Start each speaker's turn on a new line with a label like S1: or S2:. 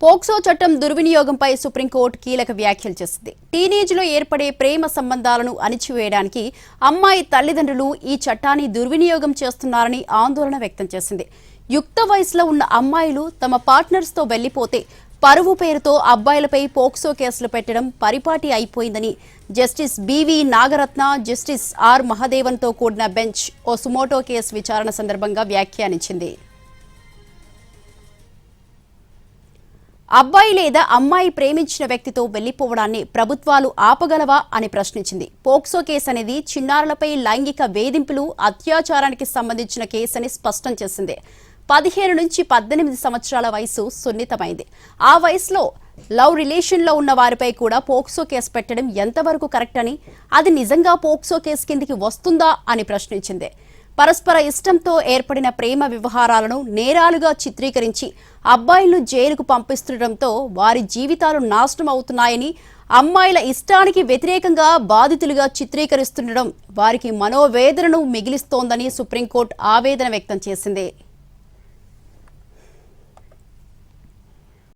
S1: POCSO చట్టం దుర్వినియోగంపై supreme court కీలక వ్యాఖ్యలు చేసింది. టీనేజ్లో ఏర్పడే ప్రేమ సంబంధాలను అణిచివేయడానికి అమ్మాయి తల్లిదండ్రులు ఈ చట్టాన్ని దుర్వినియోగం చేస్తున్నారని ఆందోళన వ్యక్తం చేసింది. యుక్త వయసులో ఉన్న అమ్మాయిలు తమ పార్ట్నర్స్తో వెళ్లిపోతే పరువు పేరుతో అబ్బాయిలపై పోక్సో కేసులు పెట్టడం పరిపాటి అయిపోయిందని justice BV Nagarathna, justice R మహదేవన్తో కూడిన బెంచ్ ఓ సుమోటో కేసు విచారణ సందర్భంగా వ్యాఖ్యానించింది. అబ్బాయి లేదా అమ్మాయి ప్రేమించిన వ్యక్తితో వెళ్లిపోవడాన్ని ప్రభుత్వాలు ఆపగలవా అని ప్రశ్నించింది. పోక్సో కేసు అనేది చిన్నారులపై లైంగిక వేధింపులు, అత్యాచారానికి సంబంధించిన కేసని స్పష్టం చేసింది. 15 నుంచి 18 సంవత్సరాల వయసు సున్నితమైంది. ఆ వయసులో లవ్ రిలేషన్లో ఉన్న వారిపై కూడా పోక్సో కేసు పెట్టడం ఎంతవరకు కరెక్ట్ అని, అది నిజంగా పోక్సో కేసు కిందికి వస్తుందా అని ప్రశ్నించింది. పరస్పర ఇష్టంతో ఏర్పడిన ప్రేమ వ్యవహారాలను నేరాలుగా చిత్రీకరించి అబ్బాయిలను జైలుకు పంపిస్తుండటంతో వారి జీవితాలు నాశనం అవుతున్నాయని, అమ్మాయిల ఇష్టానికి వ్యతిరేకంగా బాధితులుగా చిత్రీకరిస్తుండడం వారికి మనోవేదనను మిగిలిస్తోందని సుప్రీంకోర్టు ఆవేదన వ్యక్తం చేసింది.